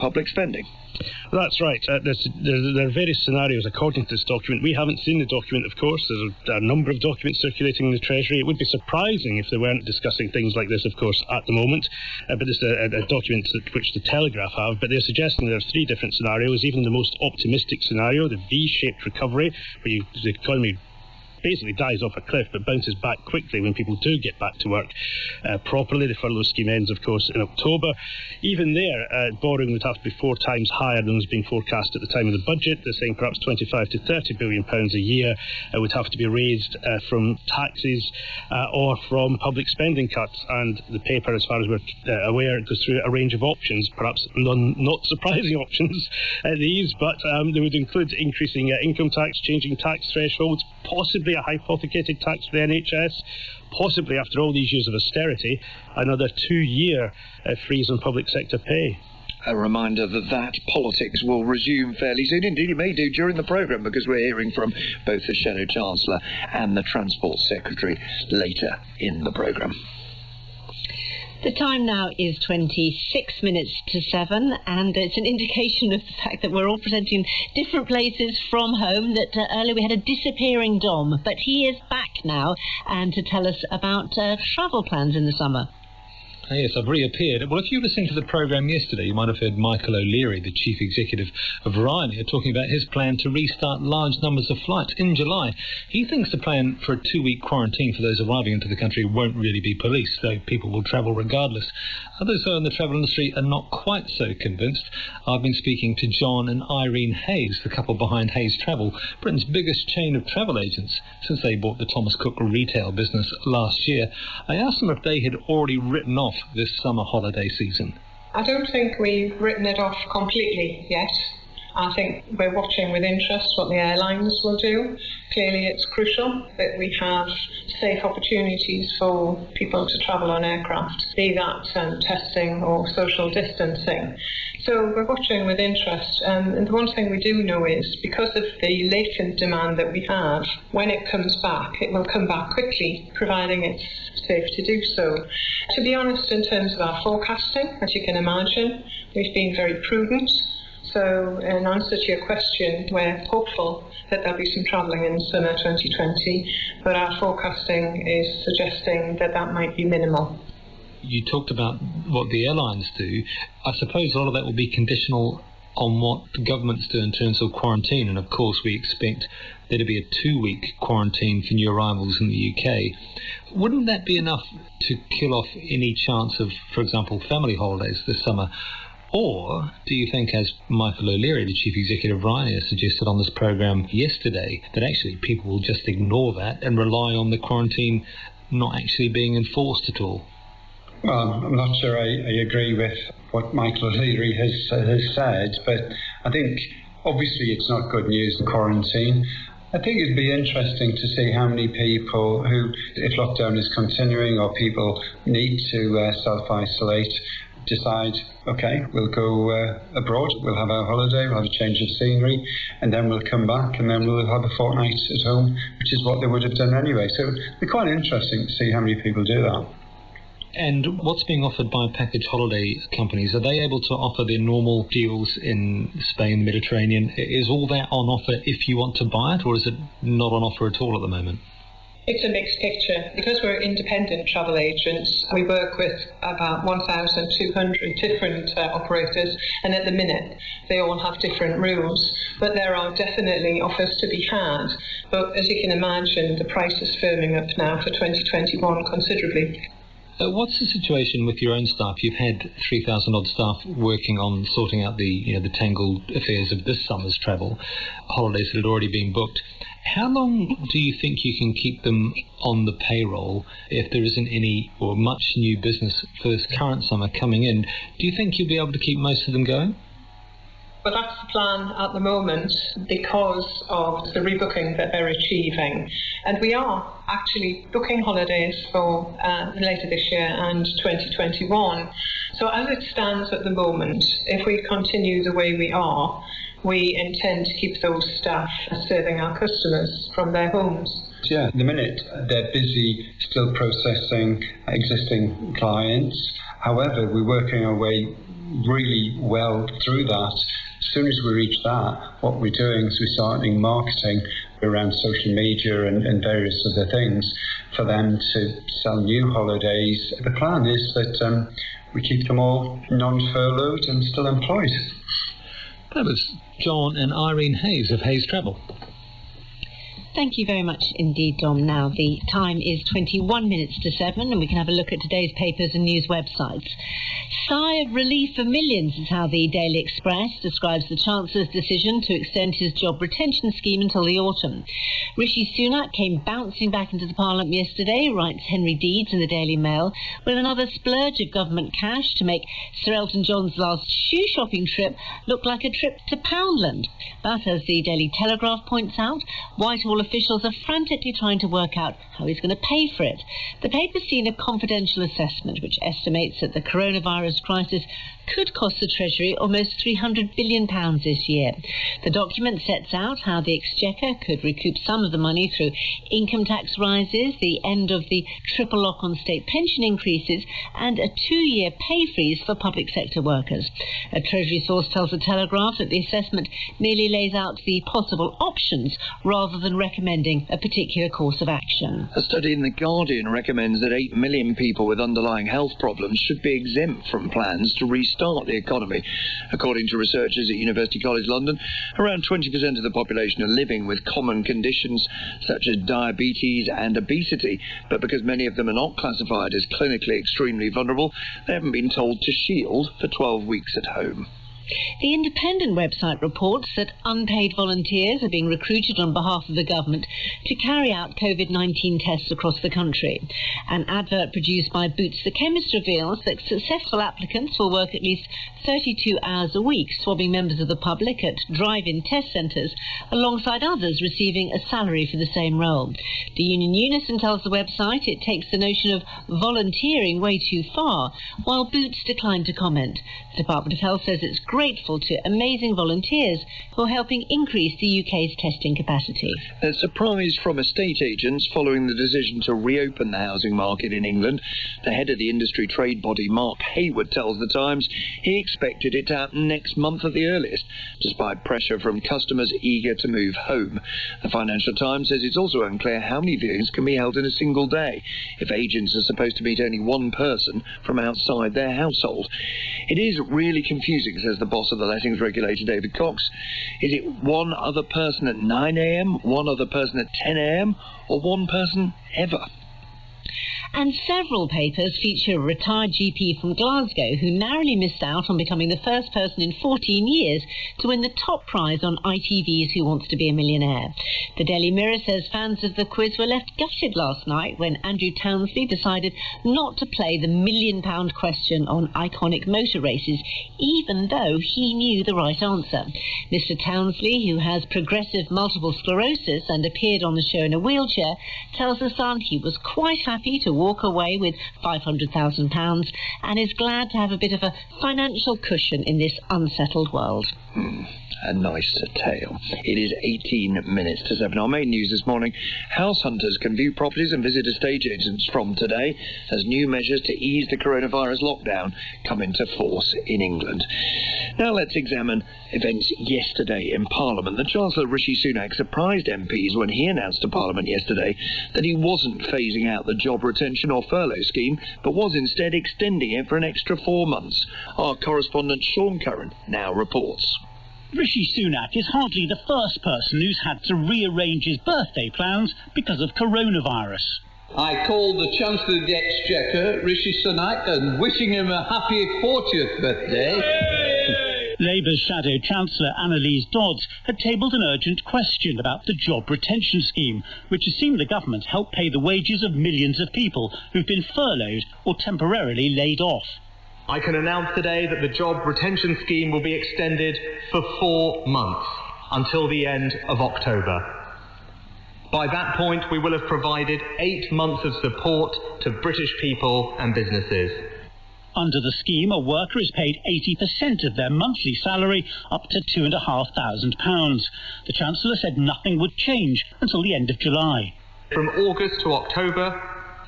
public spending. That's right. There are various scenarios according to this document. We haven't seen the document, of course. There's a number of documents circulating in the Treasury. It would be surprising if they weren't discussing things like this, of course, at the moment. But it's a document which the Telegraph have. But they're suggesting there are three different scenarios. Even the most optimistic scenario, the V-shaped recovery, where the economy basically dies off a cliff but bounces back quickly when people do get back to work properly. The furlough scheme ends, of course, in October. Even there, borrowing would have to be 4 times higher than was being forecast at the time of the budget. They're saying perhaps £25 to £30 billion a year would have to be raised from taxes or from public spending cuts. And the paper, as far as we're aware, goes through a range of options, perhaps not surprising options, these, but they would include increasing income tax, changing tax thresholds, possibly a hypothecated tax for the NHS, possibly, after all these years of austerity, another 2-year freeze on public sector pay. A reminder that politics will resume fairly soon. Indeed, it may do during the programme, because we're hearing from both the Shadow Chancellor and the Transport Secretary later in the programme. The time now is 26 minutes to 7, and it's an indication of the fact that we're all presenting different places from home, that earlier we had a disappearing Dom, but he is back now and to tell us about travel plans in the summer. Yes, I've reappeared. Well, if you were listening to the programme yesterday, you might have heard Michael O'Leary, the Chief Executive of Ryanair, talking about his plan to restart large numbers of flights in July. He thinks the plan for a 2-week quarantine for those arriving into the country won't really be policed, so people will travel regardless. Others, though, in the travel industry are not quite so convinced. I've been speaking to John and Irene Hayes, the couple behind Hayes Travel, Britain's biggest chain of travel agents, since they bought the Thomas Cook retail business last year. I asked them if they had already written off this summer holiday season. I don't think we've written it off completely yet. I think we're watching with interest what the airlines will do. Clearly it's crucial that we have safe opportunities for people to travel on aircraft, be that testing or social distancing. So we're watching with interest, and the one thing we do know is, because of the latent demand that we have, when it comes back, it will come back quickly, providing it's safe to do so. To be honest, in terms of our forecasting, as you can imagine, we've been very prudent. So in answer to your question, we're hopeful that there'll be some travelling in summer 2020, but our forecasting is suggesting that that might be minimal. You talked about what the airlines do. I suppose a lot of that will be conditional on what the governments do in terms of quarantine, and of course we expect there to be a 2-week quarantine for new arrivals in the UK. Wouldn't that be enough to kill off any chance of, for example, family holidays this summer? Or do you think, as Michael O'Leary, the Chief Executive of Ryanair, suggested on this programme yesterday, that actually people will just ignore that and rely on the quarantine not actually being enforced at all? Well, I'm not sure I agree with what Michael O'Leary has said, but I think obviously it's not good news, the quarantine. I think it'd be interesting to see how many people who, if lockdown is continuing or people need to self-isolate, decide, okay, we'll go abroad, we'll have our holiday, we'll have a change of scenery, and then we'll come back and then we'll have a fortnight at home, which is what they would have done anyway. So it'd be quite interesting to see how many people do that. And what's being offered by package holiday companies? Are they able to offer their normal deals in Spain, the Mediterranean? Is all that on offer if you want to buy it, or is it not on offer at all at the moment? It's a mixed picture. Because we're independent travel agents, we work with about 1,200 different operators, and at the minute they all have different rules. But there are definitely offers to be had. But as you can imagine, the price is firming up now for 2021 considerably. What's the situation with your own staff? You've had 3,000 odd staff working on sorting out the tangled affairs of this summer's travel, holidays that had already been booked. How long do you think you can keep them on the payroll if there isn't any or much new business for this current summer coming in? Do you think you'll be able to keep most of them going? Well, that's the plan at the moment because of the rebooking that they're achieving. And we are actually booking holidays for later this year and 2021. So as it stands at the moment, if we continue the way we are, we intend to keep those staff serving our customers from their homes. Yeah, at the minute they're busy still processing existing clients, However, we're working our way really well through that. As soon as we reach that, what we're doing is we're starting marketing around social media and various other things for them to sell new holidays. The plan is that we keep them all non-furloughed and still employed. That was John and Irene Hayes of Hayes Travel. Thank you very much indeed, Dom. Now, the time is 21 minutes to 7, and we can have a look at today's papers and news websites. Sigh of relief for millions is how the Daily Express describes the Chancellor's decision to extend his job retention scheme until the autumn. Rishi Sunak came bouncing back into the Parliament yesterday, writes Henry Deeds in the Daily Mail, with another splurge of government cash to make Sir Elton John's last shoe shopping trip look like a trip to Poundland. But as the Daily Telegraph points out, Whitehall officials are frantically trying to work out how he's going to pay for it. The paper's seen a confidential assessment which estimates that the coronavirus crisis could cost the Treasury almost £300 billion this year. The document sets out how the Exchequer could recoup some of the money through income tax rises, the end of the triple lock on state pension increases, and a 2-year pay freeze for public sector workers. A Treasury source tells the Telegraph that the assessment merely lays out the possible options rather than recommending a particular course of action. A study in The Guardian recommends that 8 million people with underlying health problems should be exempt from plans to restart the economy. According to researchers at University College London, around 20% of the population are living with common conditions such as diabetes and obesity, but because many of them are not classified as clinically extremely vulnerable, they haven't been told to shield for 12 weeks at home. The Independent website reports that unpaid volunteers are being recruited on behalf of the government to carry out COVID-19 tests across the country. An advert produced by Boots the Chemist reveals that successful applicants will work at least 32 hours a week, swabbing members of the public at drive-in test centres, alongside others receiving a salary for the same role. The Union Unison tells the website it takes the notion of volunteering way too far, while Boots declined to comment. The Department of Health says it's grateful to amazing volunteers who are helping increase the UK's testing capacity. A surprise from estate agents following the decision to reopen the housing market in England. The head of the industry trade body, Mark Hayward, tells The Times he expected it to happen next month at the earliest, despite pressure from customers eager to move home. The Financial Times says it's also unclear how many viewings can be held in a single day, if agents are supposed to meet only one person from outside their household. It is really confusing, says the boss of the lettings regulator, David Cox. Is it one other person at 9 a.m, one other person at 10 a.m, or one person ever? And several papers feature a retired GP from Glasgow who narrowly missed out on becoming the first person in 14 years to win the top prize on ITV's Who Wants to Be a Millionaire. The Daily Mirror says fans of the quiz were left gutted last night when Andrew Townsley decided not to play the £1 million question on iconic motor races, even though he knew the right answer. Mr. Townsley, who has progressive multiple sclerosis and appeared on the show in a wheelchair, tells The Sun he was quite happy to walk away with £500,000 and is glad to have a bit of a financial cushion in this unsettled world. A nice tale. It is 18 minutes to 7. Our main news this morning: house hunters can view properties and visit estate agents from today as new measures to ease the coronavirus lockdown come into force in England. Now let's examine events yesterday in Parliament. The Chancellor Rishi Sunak surprised MPs when he announced to Parliament yesterday that he wasn't phasing out the job retention or furlough scheme, but was instead extending it for an extra 4 months. Our correspondent Sean Curran now reports. Rishi Sunak is hardly the first person who's had to rearrange his birthday plans because of coronavirus. I called the Chancellor of the Exchequer, Rishi Sunak, and wishing him a happy 40th birthday. Labour's shadow Chancellor Annalise Dodds had tabled an urgent question about the job retention scheme, which has seen the government help pay the wages of millions of people who've been furloughed or temporarily laid off. I can announce today that the job retention scheme will be extended for 4 months, until the end of October. By that point, we will have provided 8 months of support to British people and businesses. Under the scheme, a worker is paid 80% of their monthly salary, up to £2,500. The Chancellor said nothing would change until the end of July. From August to October,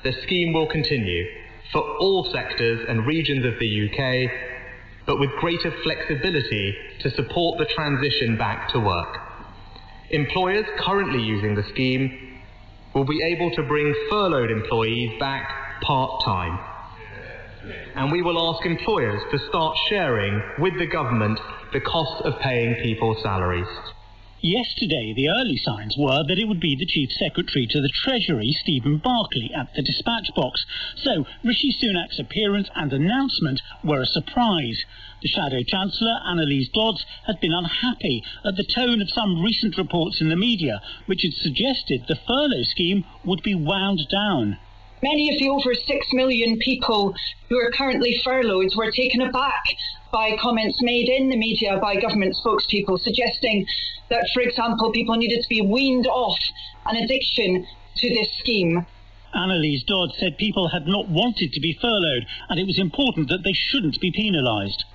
the scheme will continue. for all sectors and regions of the UK, but with greater flexibility to support the transition back to work. Employers currently using the scheme will be able to bring furloughed employees back part-time. And we will ask employers to start sharing with the government the cost of paying people's salaries. Yesterday, the early signs were that it would be the Chief Secretary to the Treasury, Stephen Barclay, at the dispatch box. So Rishi Sunak's appearance and announcement were a surprise. The Shadow Chancellor, Annalise Dodds, had been unhappy at the tone of some recent reports in the media, which had suggested the furlough scheme would be wound down. Many of the over 6 million people who are currently furloughed were taken aback by comments made in the media by government spokespeople suggesting that, for example, people needed to be weaned off an addiction to this scheme. Annalise Dodds said people had not wanted to be furloughed and it was important that they shouldn't be penalised.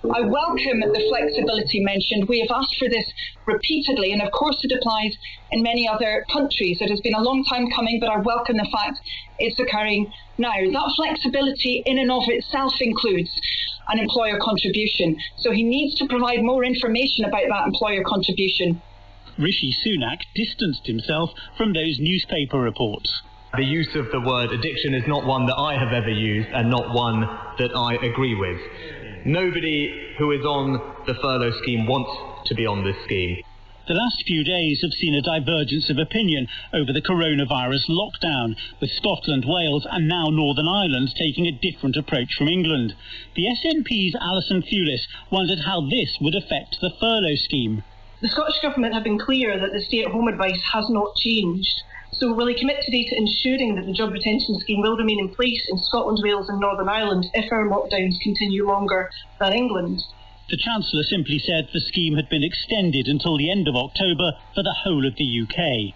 I welcome the flexibility mentioned. We have asked for this repeatedly, and of course it applies in many other countries. It has been a long time coming, but I welcome the fact it's occurring now. That flexibility in and of itself includes an employer contribution, so he needs to provide more information about that employer contribution. Rishi Sunak distanced himself from those newspaper reports. The use of the word addiction is not one that I have ever used and not one that I agree with. Nobody who is on the furlough scheme wants to be on this scheme. The last few days have seen a divergence of opinion over the coronavirus lockdown, with Scotland, Wales and now Northern Ireland taking a different approach from England. The SNP's Alison Thewlis wondered how this would affect the furlough scheme. The Scottish Government have been clear that the stay-at-home advice has not changed. So will he commit today to ensuring that the job retention scheme will remain in place in Scotland, Wales and Northern Ireland if our lockdowns continue longer than England? The Chancellor simply said the scheme had been extended until the end of October for the whole of the UK.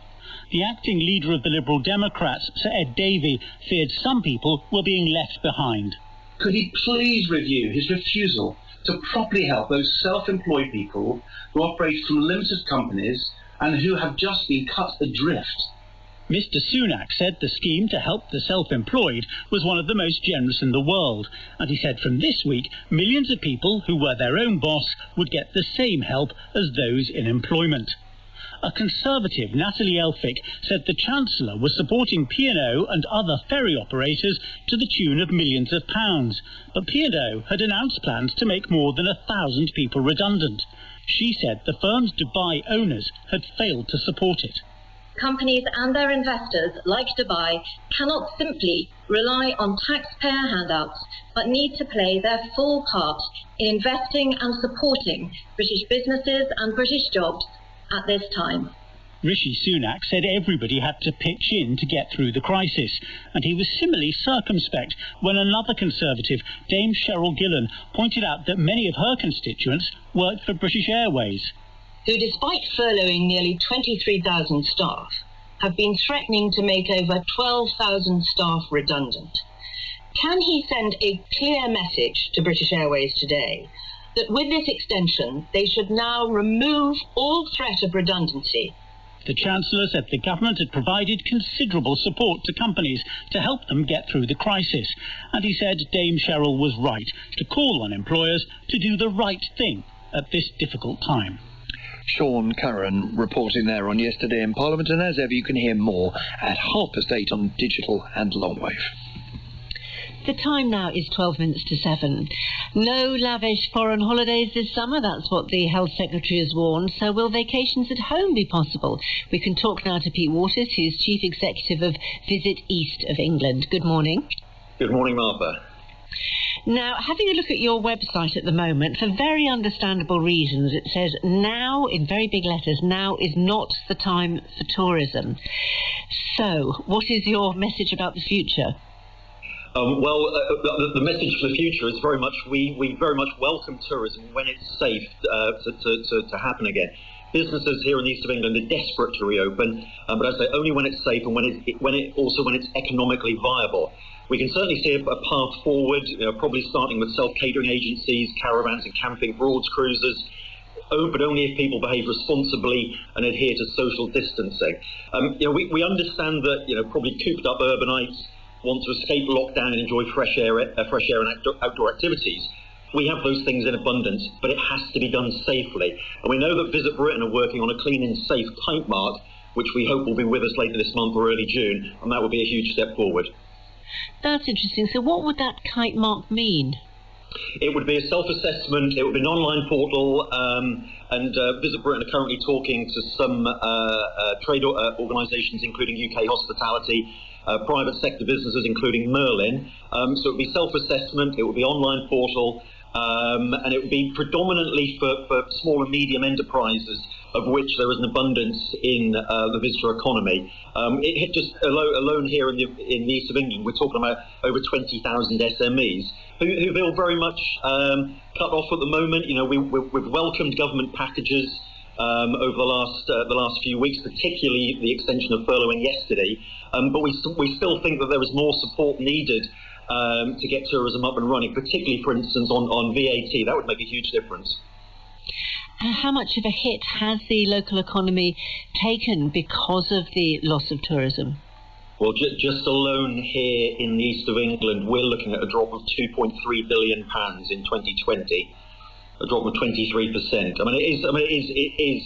The acting leader of the Liberal Democrats, Sir Ed Davey, feared some people were being left behind. Could he please review his refusal to properly help those self-employed people who operate from limited companies and who have just been cut adrift? Mr Sunak said the scheme to help the self-employed was one of the most generous in the world, and he said from this week millions of people who were their own boss would get the same help as those in employment. A Conservative, Natalie Elphick, said the Chancellor was supporting P&O and other ferry operators to the tune of millions of pounds, but P&O had announced plans to make more than 1,000 people redundant. She said the firm's Dubai owners had failed to support it. Companies and their investors, like Dubai, cannot simply rely on taxpayer handouts, but need to play their full part in investing and supporting British businesses and British jobs at this time. Rishi Sunak said everybody had to pitch in to get through the crisis, and he was similarly circumspect when another Conservative, Dame Cheryl Gillan, pointed out that many of her constituents worked for British Airways, who, despite furloughing nearly 23,000 staff, have been threatening to make over 12,000 staff redundant. Can he send a clear message to British Airways today that with this extension they should now remove all threat of redundancy? The Chancellor said the government had provided considerable support to companies to help them get through the crisis, and he said Dame Cheryl was right to call on employers to do the right thing at this difficult time. Sean Curran reporting there on Yesterday in Parliament, and as ever you can hear more at 8:30 on digital and longwave. The time now is 12 minutes to 7. No lavish foreign holidays this summer, that's what the Health Secretary has warned. So will vacations at home be possible? We can talk now to Pete Waters, who's Chief Executive of Visit East of England. Good morning. Good morning, Martha. Now, having a look at your website at the moment, for very understandable reasons, it says now, in very big letters, now is not the time for tourism. So, what is your message about the future? The message for the future is very much, we very much welcome tourism when it's safe to happen again. Businesses here in the east of England are desperate to reopen, but I say only when it's safe and when it's economically viable. We can certainly see a path forward, probably starting with self-catering agencies, caravans and camping, broad cruises, but only if people behave responsibly and adhere to social distancing. We understand that probably cooped up urbanites want to escape lockdown and enjoy fresh air and outdoor activities. We have those things in abundance, but it has to be done safely. And we know that Visit Britain are working on a clean and safe type mark, which we hope will be with us later this month or early June, and that will be a huge step forward. That's interesting. So what would that kite mark mean? It would be a self-assessment, it would be an online portal, and Visit Britain are currently talking to some trade organisations, including UK Hospitality, private sector businesses, including Merlin. So it would be self-assessment, it would be online portal, and it would be predominantly for small and medium enterprises, of which there is an abundance in the visitor economy. It hit just alone here in the east of England, we're talking about over 20,000 SMEs who feel very much cut off at the moment. You know, we've welcomed government packages over the last few weeks, particularly the extension of furloughing yesterday. But we still think that there is more support needed to get tourism up and running, particularly, for instance, on VAT. That would make a huge difference. How much of a hit has the local economy taken because of the loss of tourism? Well, just alone here in the east of England, we're looking at a drop of £2.3 billion in 2020, a drop of 23%. I mean, it is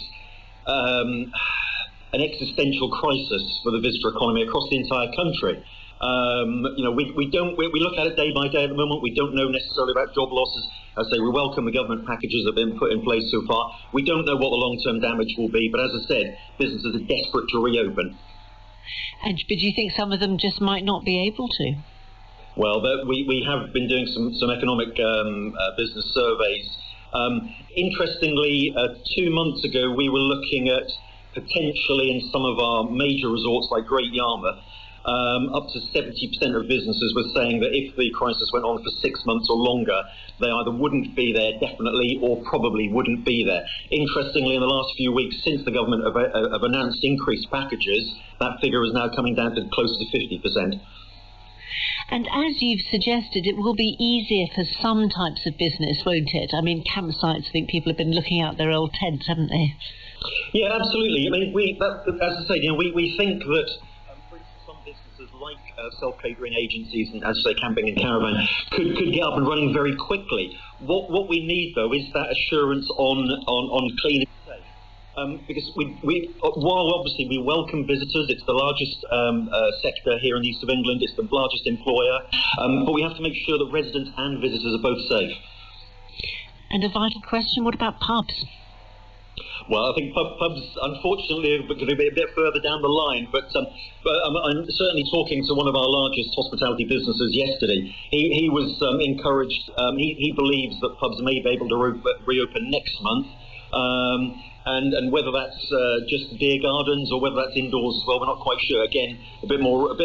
an existential crisis for the visitor economy across the entire country. You know, we look at it day by day at the moment. We don't know necessarily about job losses. As I say, we welcome the government packages that have been put in place so far. We don't know what the long-term damage will be, but as I said, businesses are desperate to reopen. But do you think some of them just might not be able to? Well, we have been doing some economic business surveys. Interestingly, 2 months ago, we were looking at potentially in some of our major resorts like Great Yarmouth, up to 70% of businesses were saying that if the crisis went on for 6 months or longer, they either wouldn't be there definitely or probably wouldn't be there. Interestingly, in the last few weeks, since the government have announced increased packages, that figure is now coming down to closer to 50%. And as you've suggested, it will be easier for some types of business, won't it? I mean, campsites, I think people have been looking out their old tents, haven't they? Yeah, absolutely. I mean, as I say, you know, we think that some businesses like self-catering agencies and, as I say, camping and caravan could get up and running very quickly. What we need, though, is that assurance on clean and safe. Because while obviously we welcome visitors, it's the largest sector here in the east of England, it's the largest employer, but we have to make sure that residents and visitors are both safe. And a vital question, what about pubs? Well, I think pubs, unfortunately, are going to be a bit further down the line, but I'm certainly talking to one of our largest hospitality businesses yesterday. He was encouraged. He believes that pubs may be able to reopen next month. And whether that's just beer gardens or whether that's indoors as well, we're not quite sure. Again, a bit more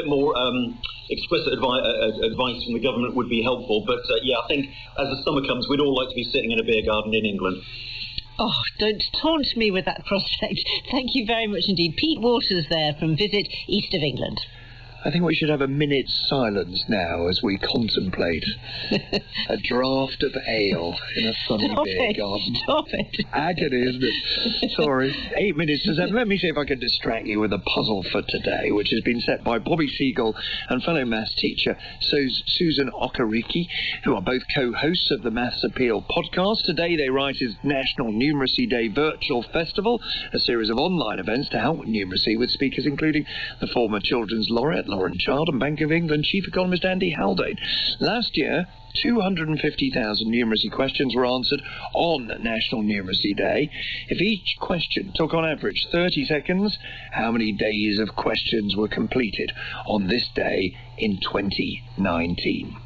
explicit advice from the government would be helpful. But yeah, I think as the summer comes, we'd all like to be sitting in a beer garden in England. Oh, don't taunt me with that prospect. Thank you very much indeed. Pete Waters there from Visit East of England. I think we should have a minute's silence now as we contemplate a draught of ale in a sunny beer garden. Stop it. Agony, isn't it? Sorry. 8 minutes to 7. Let me see if I can distract you with a puzzle for today, which has been set by Bobby Siegel and fellow maths teacher Susan Okariki, who are both co-hosts of the Maths Appeal podcast. Today they write is National Numeracy Day Virtual Festival, a series of online events to help with numeracy, with speakers including the former Children's Laureate Lauren Child and Bank of England Chief Economist Andy Haldane. Last year, 250,000 numeracy questions were answered on National Numeracy Day. If each question took on average 30 seconds, how many days of questions were completed on this day in 2019?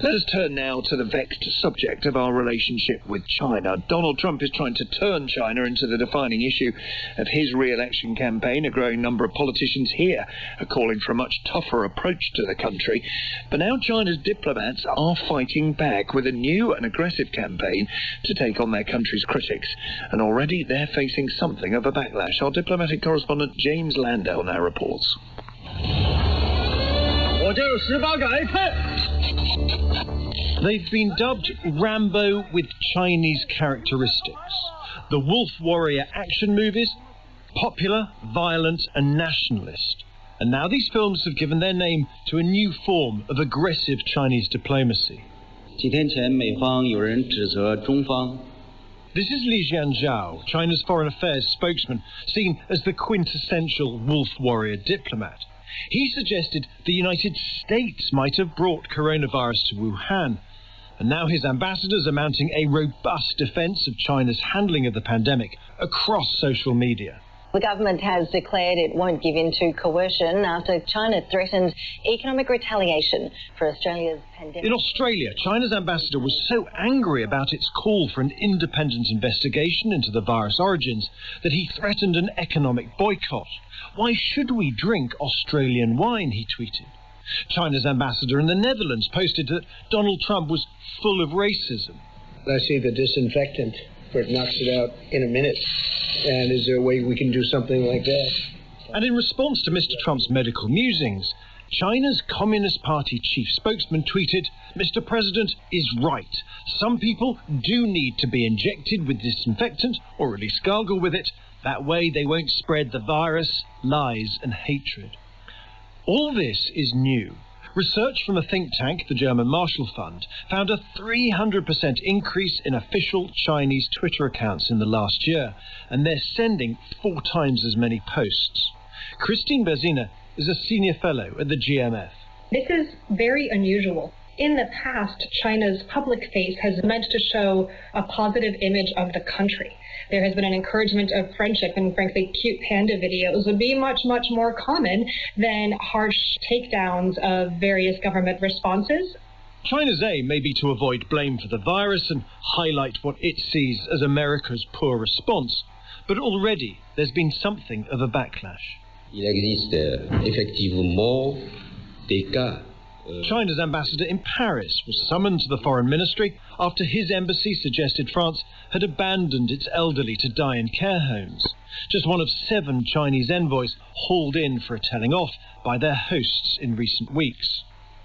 Let us turn now to the vexed subject of our relationship with China. Donald Trump is trying to turn China into the defining issue of his re-election campaign. A growing number of politicians here are calling for a much tougher approach to the country. But now China's diplomats are fighting back with a new and aggressive campaign to take on their country's critics. And already they're facing something of a backlash. Our diplomatic correspondent James Landell now reports. They've been dubbed Rambo with Chinese characteristics. The Wolf Warrior action movies, popular, violent and nationalist. And now these films have given their name to a new form of aggressive Chinese diplomacy. 几天前，美方有人指责中方。 This is Li Jianzhao, China's foreign affairs spokesman, seen as the quintessential wolf warrior diplomat. He suggested the United States might have brought coronavirus to Wuhan. And now his ambassadors are mounting a robust defence of China's handling of the pandemic across social media. The government has declared it won't give in to coercion after China threatened economic retaliation for Australia's pandemic. In Australia, China's ambassador was so angry about its call for an independent investigation into the virus origins that he threatened an economic boycott. Why should we drink Australian wine, he tweeted. China's ambassador in the Netherlands posted that Donald Trump was full of racism. I see the disinfectant where it knocks it out in a minute. And is there a way we can do something like that? And in response to Mr. Trump's medical musings, China's Communist Party chief spokesman tweeted, "Mr. President is right. Some people do need to be injected with disinfectant, or at least gargle with it. That way they won't spread the virus, lies and hatred." All this is new. Research from a think tank, the German Marshall Fund, found a 300% increase in official Chinese Twitter accounts in the last year, and they're sending 4 times as many posts. Christine Berzina is a senior fellow at the GMF. This is very unusual. In the past, China's public face has meant to show a positive image of the country. There has been an encouragement of friendship, and frankly, cute panda videos would be much, much more common than harsh takedowns of various government responses. China's aim may be to avoid blame for the virus and highlight what it sees as America's poor response. But already there's been something of a backlash. Il existe effectivement des cas. China's ambassador in Paris was summoned to the foreign ministry after his embassy suggested France had abandoned its elderly to die in care homes. Just one of 7 Chinese envoys hauled in for a telling off by their hosts in recent weeks.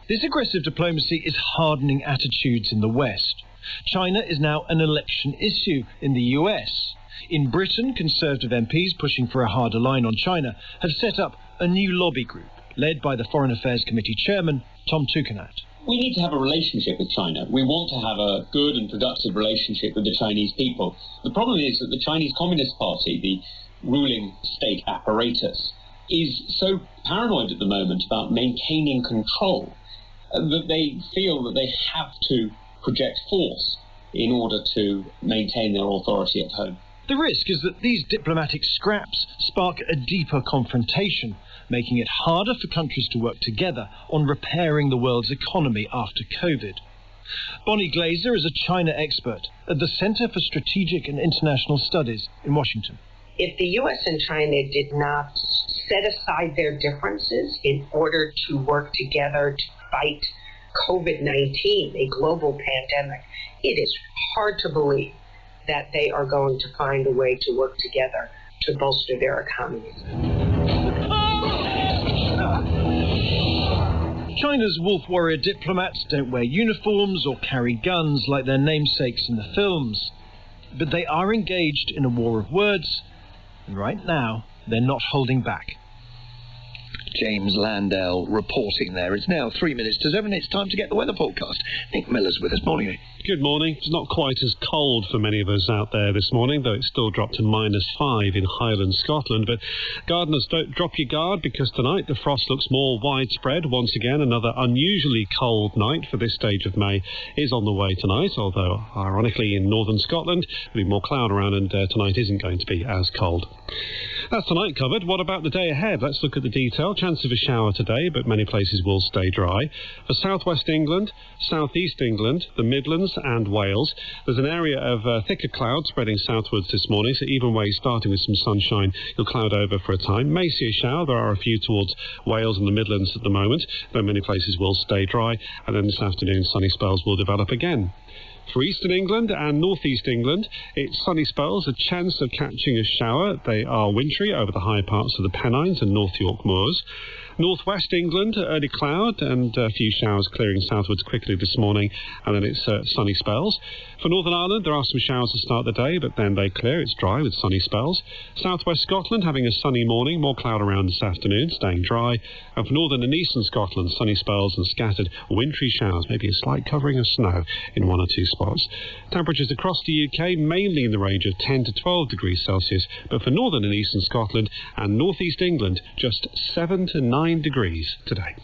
This aggressive diplomacy is hardening attitudes in the West. China is now an election issue in the US. In Britain, Conservative MPs pushing for a harder line on China have set up a new lobby group led by the Foreign Affairs Committee chairman, Tom Tugendhat. We need to have a relationship with China. We want to have a good and productive relationship with the Chinese people. The problem is that the Chinese Communist Party, the ruling state apparatus, is so paranoid at the moment about maintaining control that they feel that they have to project force in order to maintain their authority at home. The risk is that these diplomatic scraps spark a deeper confrontation, making it harder for countries to work together on repairing the world's economy after COVID. Bonnie Glaser is a China expert at the Center for Strategic and International Studies in Washington. If the U.S. and China did not set aside their differences in order to work together to fight COVID-19, a global pandemic, it is hard to believe that they are going to find a way to work together to bolster their economies. China's wolf warrior diplomats don't wear uniforms or carry guns like their namesakes in the films. But they are engaged in a war of words, and right now they're not holding back. James Landell reporting there. It's now 3 minutes to 7. It's time to get the weather forecast. Nick Miller's with us. Morning, Nick. Good morning. It's not quite as cold for many of us out there this morning, though it's still dropped to -5 in Highland, Scotland. But gardeners, don't drop your guard, because tonight the frost looks more widespread. Once again, another unusually cold night for this stage of May is on the way tonight, although ironically in northern Scotland there'll be more cloud around, and tonight isn't going to be as cold. That's tonight covered. What about the day ahead? Let's look at the detail. Chance of a shower today, but many places will stay dry. For southwest England, southeast England, the Midlands and Wales, there's an area of thicker cloud spreading southwards this morning, so even ways starting with some sunshine, you'll cloud over for a time. May see a shower. There are a few towards Wales and the Midlands at the moment, though many places will stay dry, and then this afternoon sunny spells will develop again. For eastern England and northeast England, it's sunny spells, a chance of catching a shower. They are wintry over the high parts of the Pennines and North York Moors. Northwest England, early cloud and a few showers clearing southwards quickly this morning, and then it's sunny spells. For Northern Ireland, there are some showers to start the day, but then they clear. It's dry with sunny spells. Southwest Scotland having a sunny morning, more cloud around this afternoon, staying dry. And for northern and eastern Scotland, sunny spells and scattered wintry showers, maybe a slight covering of snow in one or two spots. Temperatures across the UK mainly in the range of 10 to 12 degrees Celsius, but for northern and eastern Scotland and northeast England, just 7 to 9 degrees today.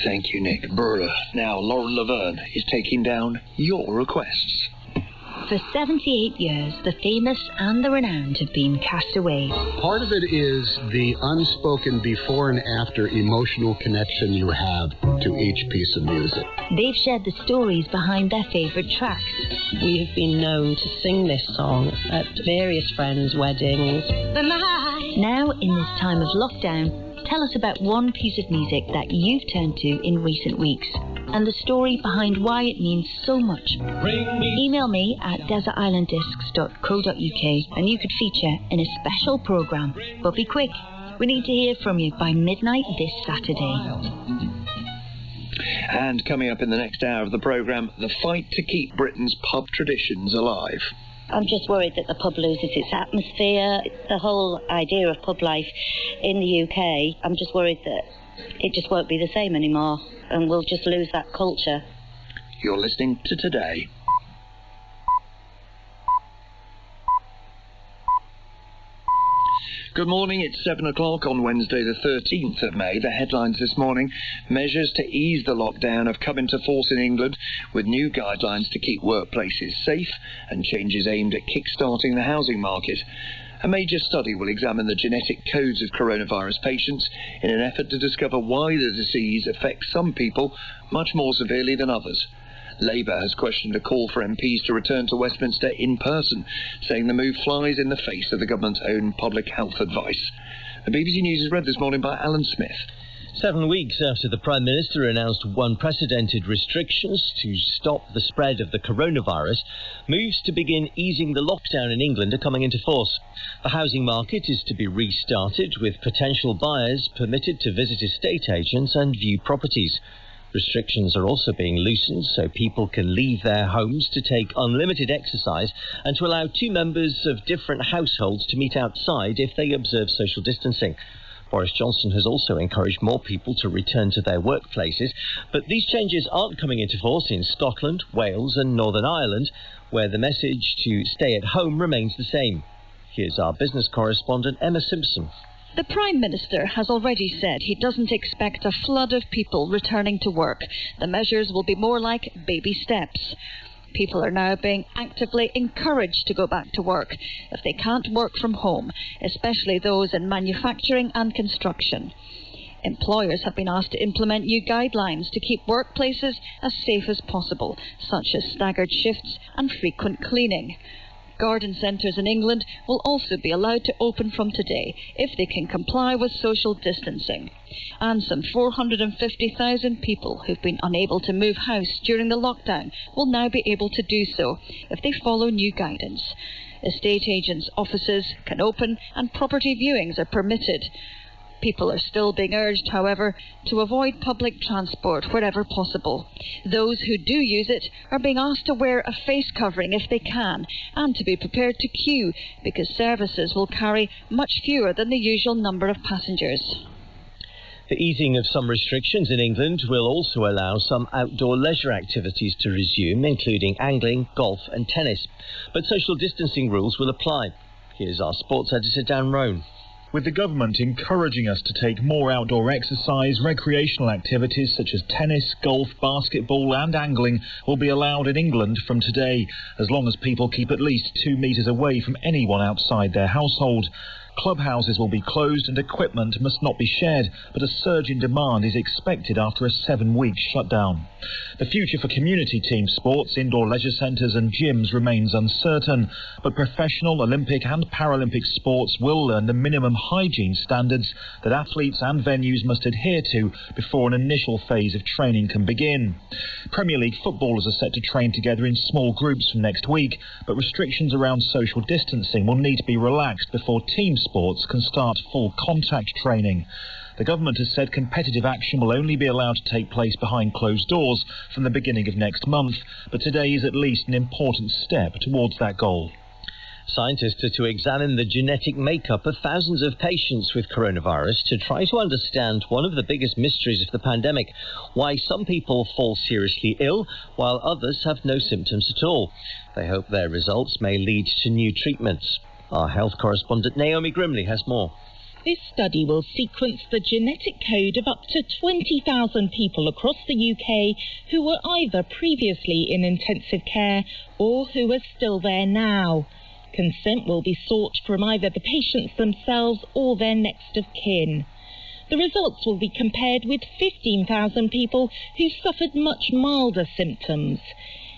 Thank you, Nick. Burr. Now, Lauren Laverne is taking down your requests. For 78 years, the famous and the renowned have been cast away. Part of it is the unspoken before and after emotional connection you have to each piece of music. They've shared the stories behind their favourite tracks. We have been known to sing this song at various friends' weddings. Now, in this time of lockdown, tell us about one piece of music that you've turned to in recent weeks and the story behind why it means so much. Email me at desertislanddiscs.co.uk and you could feature in a special programme. But be quick, we need to hear from you by midnight this Saturday. And coming up in the next hour of the programme, the fight to keep Britain's pub traditions alive. I'm just worried that the pub loses its atmosphere, the whole idea of pub life in the UK. I'm just worried that it just won't be the same anymore and we'll just lose that culture. You're listening to Today. Good morning, it's 7 o'clock on Wednesday the 13th of May. The headlines this morning: measures to ease the lockdown have come into force in England, with new guidelines to keep workplaces safe and changes aimed at kick-starting the housing market. A major study will examine the genetic codes of coronavirus patients in an effort to discover why the disease affects some people much more severely than others. Labour has questioned a call for MPs to return to Westminster in person, saying the move flies in the face of the government's own public health advice. The BBC News is read this morning by Alan Smith. 7 weeks after the Prime Minister announced unprecedented restrictions to stop the spread of the coronavirus, moves to begin easing the lockdown in England are coming into force. The housing market is to be restarted, with potential buyers permitted to visit estate agents and view properties. Restrictions are also being loosened so people can leave their homes to take unlimited exercise and to allow two members of different households to meet outside if they observe social distancing. Boris Johnson has also encouraged more people to return to their workplaces, but these changes aren't coming into force in Scotland, Wales and Northern Ireland, where the message to stay at home remains the same. Here's our business correspondent Emma Simpson. The Prime Minister has already said he doesn't expect a flood of people returning to work. The measures will be more like baby steps. People are now being actively encouraged to go back to work if they can't work from home, especially those in manufacturing and construction. Employers have been asked to implement new guidelines to keep workplaces as safe as possible, such as staggered shifts and frequent cleaning. Garden centres in England will also be allowed to open from today if they can comply with social distancing. And some 450,000 people who've been unable to move house during the lockdown will now be able to do so if they follow new guidance. Estate agents' offices can open and property viewings are permitted. People are still being urged, however, to avoid public transport wherever possible. Those who do use it are being asked to wear a face covering if they can, and to be prepared to queue, because services will carry much fewer than the usual number of passengers. The easing of some restrictions in England will also allow some outdoor leisure activities to resume, including angling, golf and tennis. But social distancing rules will apply. Here's our sports editor Dan Roan. With the government encouraging us to take more outdoor exercise, recreational activities such as tennis, golf, basketball and angling will be allowed in England from today, as long as people keep at least 2 metres away from anyone outside their household. Clubhouses will be closed and equipment must not be shared, but a surge in demand is expected after a 7-week shutdown. The future for community team sports, indoor leisure centres and gyms remains uncertain, but professional, Olympic and Paralympic sports will learn the minimum hygiene standards that athletes and venues must adhere to before an initial phase of training can begin. Premier League footballers are set to train together in small groups from next week, but restrictions around social distancing will need to be relaxed before team sports can start full contact training. The government has said competitive action will only be allowed to take place behind closed doors from the beginning of next month, but today is at least an important step towards that goal. Scientists are to examine the genetic makeup of thousands of patients with coronavirus to try to understand one of the biggest mysteries of the pandemic, why some people fall seriously ill while others have no symptoms at all. They hope their results may lead to new treatments. Our health correspondent Naomi Grimley has more. This study will sequence the genetic code of up to 20,000 people across the UK who were either previously in intensive care or who are still there now. Consent will be sought from either the patients themselves or their next of kin. The results will be compared with 15,000 people who suffered much milder symptoms.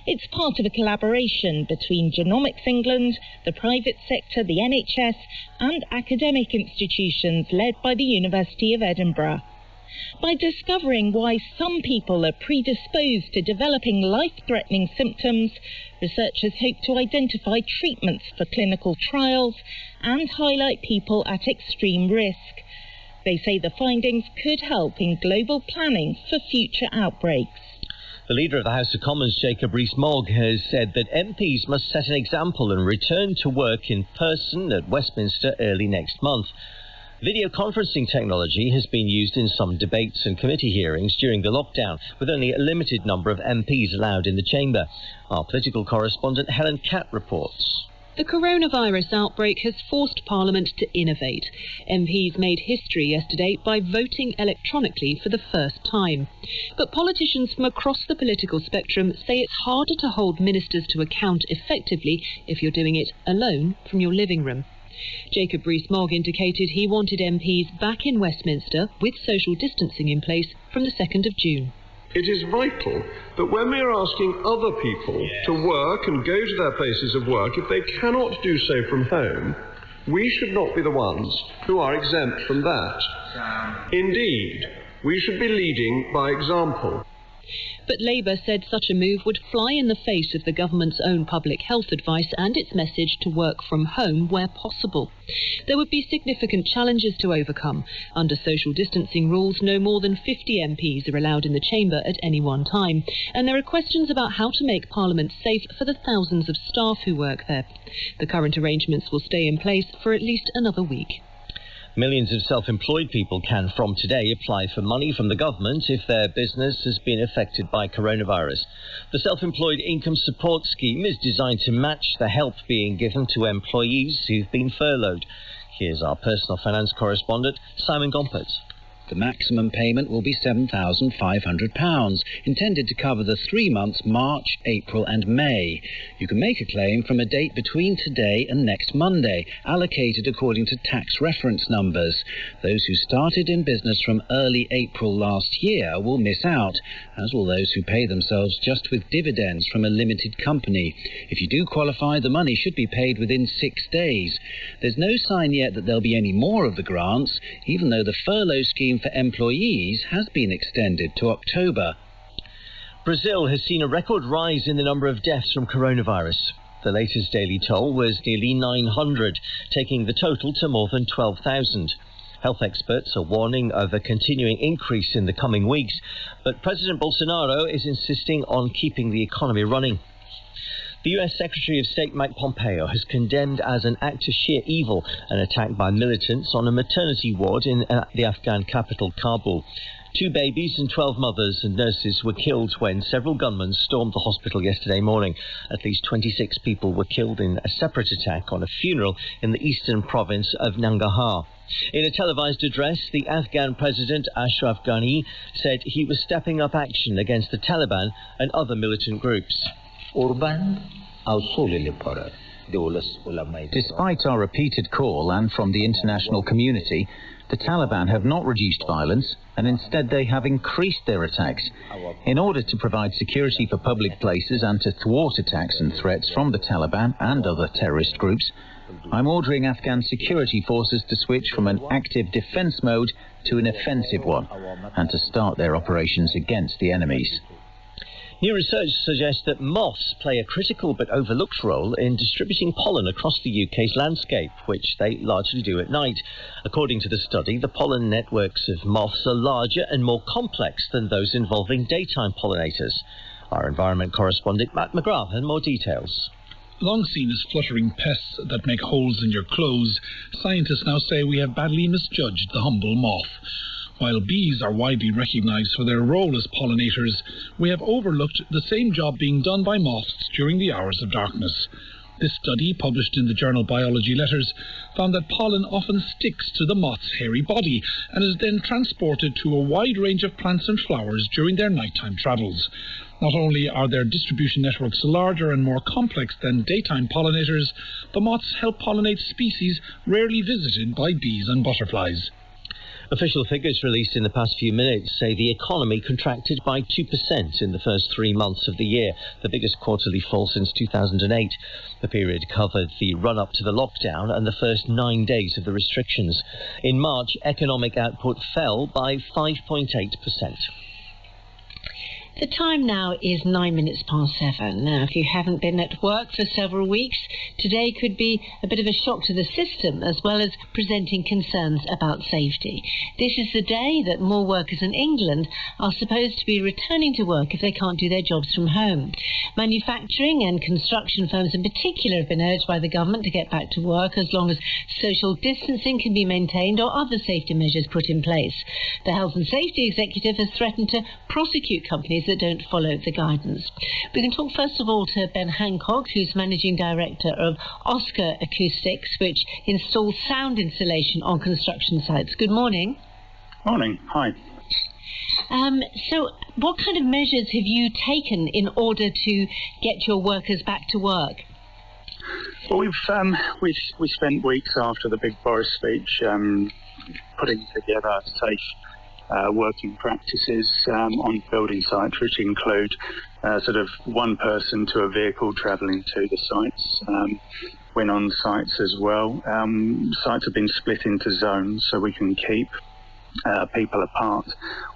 It's part of a collaboration between Genomics England, the private sector, the NHS and academic institutions led by the University of Edinburgh. By discovering why some people are predisposed to developing life-threatening symptoms, researchers hope to identify treatments for clinical trials and highlight people at extreme risk. They say the findings could help in global planning for future outbreaks. The Leader of the House of Commons, Jacob Rees-Mogg, has said that MPs must set an example and return to work in person at Westminster early next month. Video conferencing technology has been used in some debates and committee hearings during the lockdown, with only a limited number of MPs allowed in the chamber. Our political correspondent Helen Catt reports. The coronavirus outbreak has forced Parliament to innovate. MPs made history yesterday by voting electronically for the first time. But politicians from across the political spectrum say it's harder to hold ministers to account effectively if you're doing it alone from your living room. Jacob Rees-Mogg indicated he wanted MPs back in Westminster with social distancing in place from the 2nd of June. It is vital that when we are asking other people to work and go to their places of work, if they cannot do so from home, we should not be the ones who are exempt from that. Indeed, we should be leading by example. But Labour said such a move would fly in the face of the government's own public health advice and its message to work from home where possible. There would be significant challenges to overcome. Under social distancing rules, no more than 50 MPs are allowed in the chamber at any one time, and there are questions about how to make Parliament safe for the thousands of staff who work there. The current arrangements will stay in place for at least another week. Millions of self-employed people can, from today, apply for money from the government if their business has been affected by coronavirus. The Self-Employed Income Support Scheme is designed to match the help being given to employees who've been furloughed. Here's our personal finance correspondent, Simon Gompert. The maximum payment will be £7,500, intended to cover the 3 months March, April and May. You can make a claim from a date between today and next Monday, allocated according to tax reference numbers. Those who started in business from early April last year will miss out, as will those who pay themselves just with dividends from a limited company. If you do qualify, the money should be paid within 6 days. There's no sign yet that there'll be any more of the grants, even though the furlough scheme for employees has been extended to October. Brazil has seen a record rise in the number of deaths from coronavirus. The latest daily toll was nearly 900, taking the total to more than 12,000. Health experts are warning of a continuing increase in the coming weeks, but President Bolsonaro is insisting on keeping the economy running. The US Secretary of State Mike Pompeo has condemned as an act of sheer evil an attack by militants on a maternity ward in the Afghan capital, Kabul. 2 babies and 12 mothers and nurses were killed when several gunmen stormed the hospital yesterday morning. At least 26 people were killed in a separate attack on a funeral in the eastern province of Nangarhar. In a televised address, the Afghan President Ashraf Ghani said he was stepping up action against the Taliban and other militant groups. Despite our repeated call and from the international community, the Taliban have not reduced violence, and instead they have increased their attacks. In order to provide security for public places and to thwart attacks and threats from the Taliban and other terrorist groups, I'm ordering Afghan security forces to switch from an active defence mode to an offensive one, and to start their operations against the enemies. New research suggests that moths play a critical but overlooked role in distributing pollen across the UK's landscape, which they largely do at night. According to the study, the pollen networks of moths are larger and more complex than those involving daytime pollinators. Our environment correspondent Matt McGrath has more details. Long seen as fluttering pests that make holes in your clothes, scientists now say we have badly misjudged the humble moth. While bees are widely recognised for their role as pollinators, we have overlooked the same job being done by moths during the hours of darkness. This study, published in the journal Biology Letters, found that pollen often sticks to the moth's hairy body and is then transported to a wide range of plants and flowers during their nighttime travels. Not only are their distribution networks larger and more complex than daytime pollinators, the moths help pollinate species rarely visited by bees and butterflies. Official figures released in the past few minutes say the economy contracted by 2% in the first 3 months of the year, the biggest quarterly fall since 2008. The period covered the run-up to the lockdown and the first 9 days of the restrictions. In March, economic output fell by 5.8%. The time now is 9 minutes past 7. Now, if you haven't been at work for several weeks, today could be a bit of a shock to the system, as well as presenting concerns about safety. This is the day that more workers in England are supposed to be returning to work if they can't do their jobs from home. Manufacturing and construction firms in particular have been urged by the government to get back to work as long as social distancing can be maintained or other safety measures put in place. The Health and Safety Executive has threatened to prosecute companies that don't follow the guidance. We can talk first of all to Ben Hancock, who's Managing Director of Oscar Acoustics, which installs sound insulation on construction sites. Good morning. Morning. Hi. So what kind of measures have you taken in order to get your workers back to work? Well, we spent weeks after the big Boris speech putting together safe working practices on building sites, which include sort of one person to a vehicle travelling to the sites. When on sites as well, sites have been split into zones so we can keep people apart.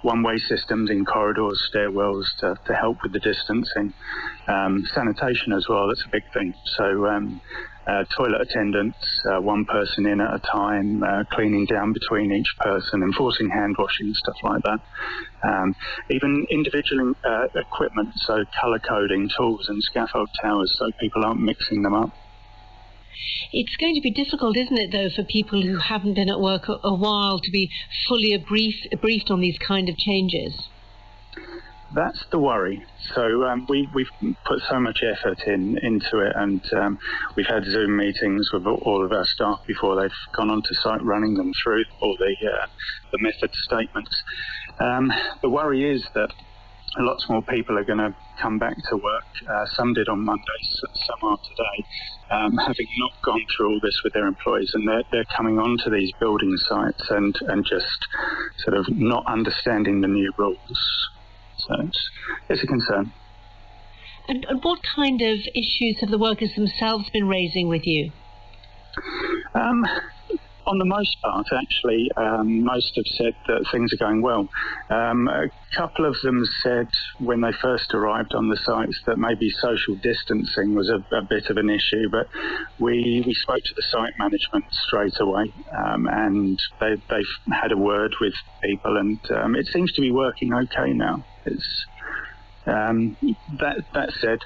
One-way systems in corridors, stairwells to help with the distancing. Sanitation as well, that's a big thing. So toilet attendants, one person in at a time, cleaning down between each person, enforcing hand washing, stuff like that. Even individual equipment, so colour coding tools and scaffold towers so people aren't mixing them up. It's going to be difficult, isn't it, though, for people who haven't been at work a while to be fully briefed on these kind of changes? That's the worry. So we've put so much effort into it, and we've had Zoom meetings with all of our staff before they've gone onto site, running them through all the method statements. The worry is that lots more people are going to come back to work. Some did on Monday, some are today, having not gone through all this with their employees, and they're coming onto these building sites and just sort of not understanding the new rules. So it's a concern. And what kind of issues have the workers themselves been raising with you? On the most part, actually, most have said that things are going well. A couple of them said when they first arrived on the sites that maybe social distancing was a bit of an issue, but we spoke to the site management straight away, and they've had a word with people, and it seems to be working okay now. It's that said,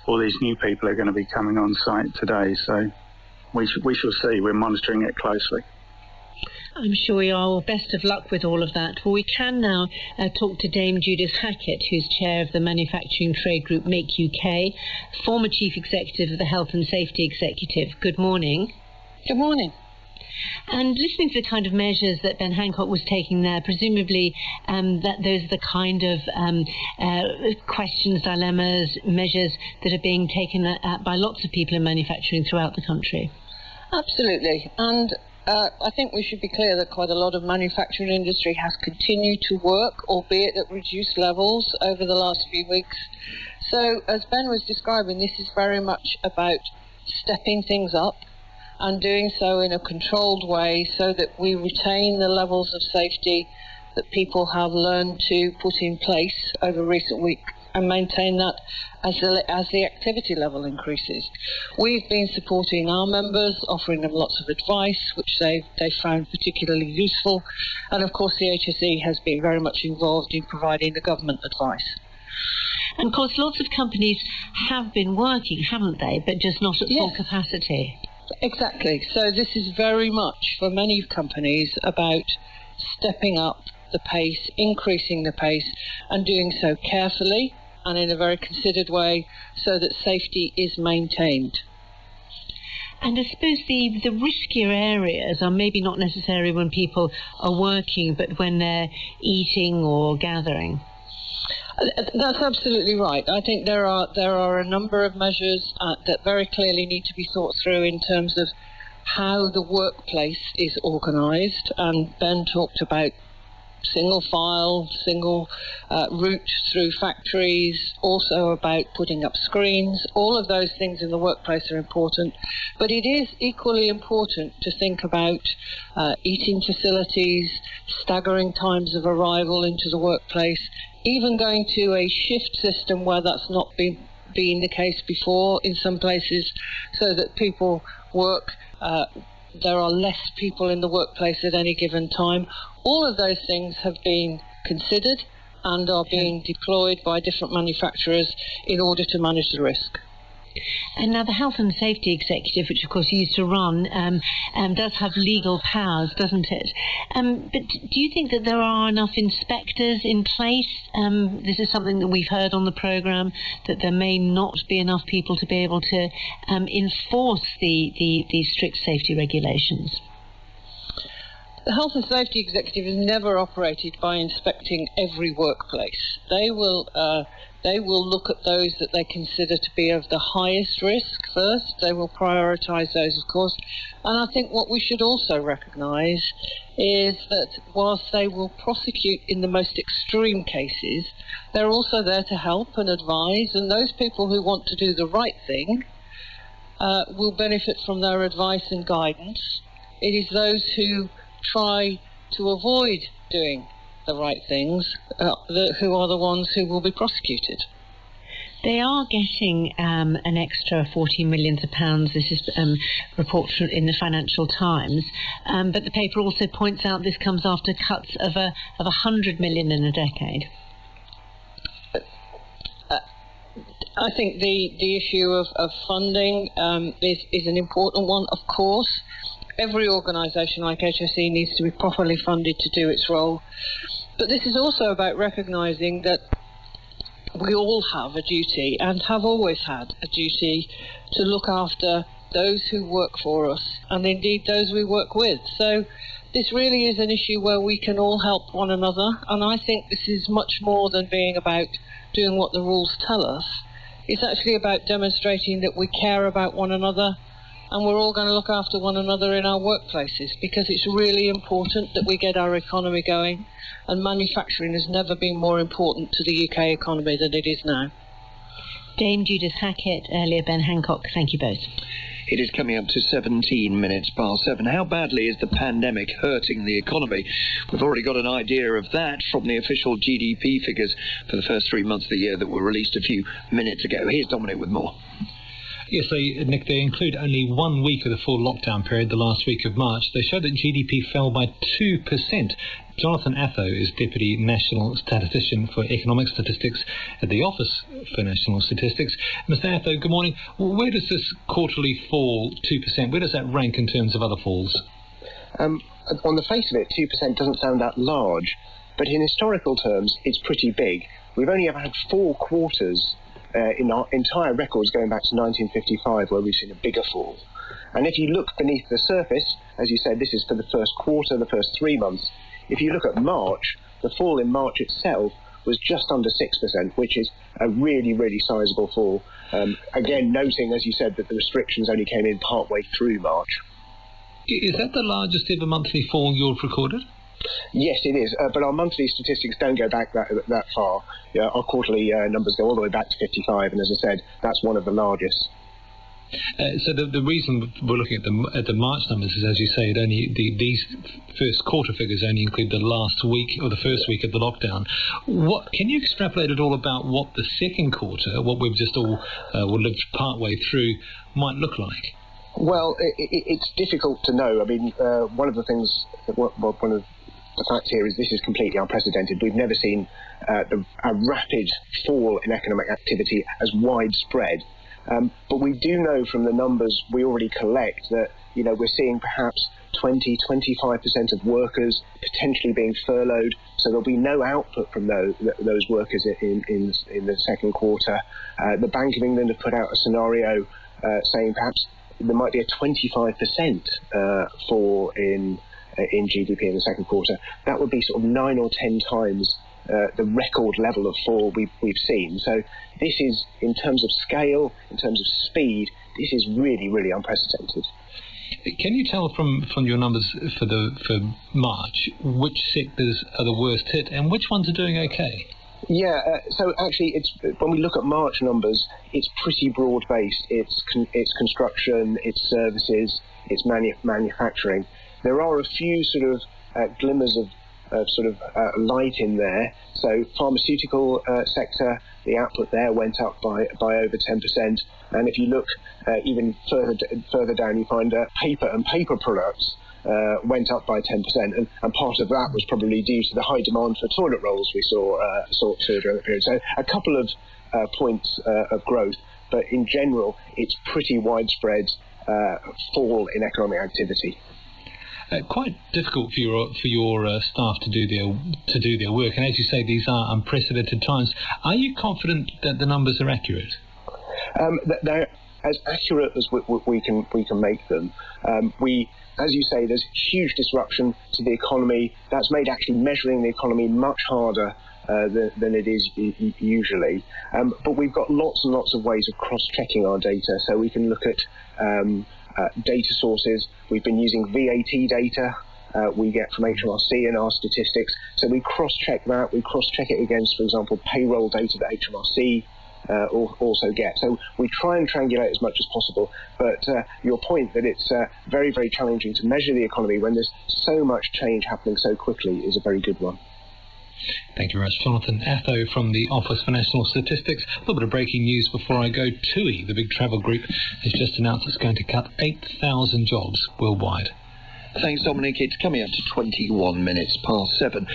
all these new people are going to be coming on site today, so we shall see. We're monitoring it closely. I'm sure we are. Well, best of luck with all of that. Well, we can now talk to Dame Judith Hackett, who's chair of the manufacturing trade group Make UK, former chief executive of the Health and Safety Executive. Good morning. Good morning. And listening to the kind of measures that Ben Hancock was taking there, presumably that those are the kind of questions, dilemmas, measures that are being taken by lots of people in manufacturing throughout the country. Absolutely. And I think we should be clear that quite a lot of manufacturing industry has continued to work, albeit at reduced levels, over the last few weeks. So, as Ben was describing, this is very much about stepping things up and doing so in a controlled way so that we retain the levels of safety that people have learned to put in place over recent weeks and maintain that as the activity level increases. We've been supporting our members, offering them lots of advice, which they found particularly useful, and of course the HSE has been very much involved in providing the government advice. And of course lots of companies have been working, haven't they, but just not at full capacity. Exactly. So this is very much, for many companies, about stepping up the pace, increasing the pace, and doing so carefully and in a very considered way so that safety is maintained. And I suppose the riskier areas are maybe not necessarily when people are working, but when they're eating or gathering. That's absolutely right. I think there are a number of measures that very clearly need to be thought through in terms of how the workplace is organised, and Ben talked about single file, single route through factories, also about putting up screens. All of those things in the workplace are important, but it is equally important to think about eating facilities, staggering times of arrival into the workplace, even going to a shift system where that's not been the case before in some places, so that people work, there are less people in the workplace at any given time. All of those things have been considered and are being deployed by different manufacturers in order to manage the risk. And now the Health and Safety Executive, which of course you used to run, does have legal powers, doesn't it? But do you think that there are enough inspectors in place? This is something that we've heard on the programme, that there may not be enough people to be able to enforce the strict safety regulations. The Health and Safety Executive has never operated by inspecting every workplace. They will look at those that they consider to be of the highest risk first. They will prioritise those, of course. And I think what we should also recognise is that whilst they will prosecute in the most extreme cases, they're also there to help and advise, and those people who want to do the right thing will benefit from their advice and guidance. It is those who try to avoid doing the right things who are the ones who will be prosecuted. They are getting an extra £40 million. This is reported in the Financial Times. But the paper also points out this comes after cuts of £100 million in a decade. I think the issue of funding is an important one, of course. Every organisation like HSE needs to be properly funded to do its role. But this is also about recognising that we all have a duty, and have always had a duty, to look after those who work for us, and indeed those we work with. So this really is an issue where we can all help one another, and I think this is much more than being about doing what the rules tell us. It's actually about demonstrating that we care about one another, and we're all going to look after one another in our workplaces, because it's really important that we get our economy going, and manufacturing has never been more important to the UK economy than it is now. Dame Judith Hackett, earlier Ben Hancock, thank you both. It is coming up to 17 minutes past 7. How badly is the pandemic hurting the economy? We've already got an idea of that from the official GDP figures for the first 3 months of the year that were released a few minutes ago. Here's Dominic with more. Yes, Nick, they include only 1 week of the full lockdown period, the last week of March. They show that GDP fell by 2%. Jonathan Atho is Deputy National Statistician for Economic Statistics at the Office for National Statistics. Mr. Atho, good morning. Where does this quarterly fall, 2%, where does that rank in terms of other falls? On the face of it, 2% doesn't sound that large, but in historical terms, it's pretty big. We've only ever had 4 quarters in our entire records going back to 1955 where we've seen a bigger fall. And if you look beneath the surface, as you said, this is for the first quarter, the first 3 months. If you look at March, the fall in March itself was just under 6%, which is a really, really sizable fall. Again, noting, as you said, that the restrictions only came in partway through March. Is that the largest ever monthly fall you've recorded? Yes, it is, but our monthly statistics don't go back that far. Our quarterly numbers go all the way back to 55, and as I said, that's one of the largest. So the reason we're looking at the March numbers is, as you say, these first quarter figures only include the last week or the first week of the lockdown. What can you extrapolate at all about what the second quarter, what we've just all lived part way through, might look like? Well, it's difficult to know. I mean, one of the things, one of the facts here is this is completely unprecedented. We've never seen a rapid fall in economic activity as widespread. But we do know from the numbers we already collect that, we're seeing perhaps 20-25% of workers potentially being furloughed. So there'll be no output from those workers in the second quarter. The Bank of England have put out a scenario saying perhaps there might be a 25% fall in GDP in the second quarter. That would be sort of 9 or 10 times the record level of fall we've seen. So this is, in terms of scale, in terms of speed, this is really, really unprecedented. Can you tell from your numbers for March which sectors are the worst hit and which ones are doing okay? Yeah, so actually, when we look at March numbers, it's pretty broad-based. It's construction, it's services, it's manufacturing. There are a few sort of glimmers of light in there. So pharmaceutical sector, the output there went up by over 10%. And if you look even further down, you find paper and paper products went up by 10%, and part of that was probably due to the high demand for toilet rolls we saw during the period. So a couple of points of growth, but in general, it's pretty widespread fall in economic activity. Quite difficult for your staff to do their work, and as you say, these are unprecedented times. Are you confident that the numbers are accurate? They're as accurate as we can make them. As you say, there's huge disruption to the economy. That's made actually measuring the economy much harder than it is usually. But we've got lots and lots of ways of cross-checking our data. So we can look at data sources. We've been using VAT data we get from HMRC in our statistics. So we cross-check that. We cross-check it against, for example, payroll data that HMRC also get. So we try and triangulate as much as possible. But your point that it's very, very challenging to measure the economy when there's so much change happening so quickly is a very good one. Thank you very much, Jonathan Atho from the Office for National Statistics. A little bit of breaking news before I go. TUI, the big travel group, has just announced it's going to cut 8,000 jobs worldwide. Thanks, Dominic. It's coming up to 21 minutes past 7.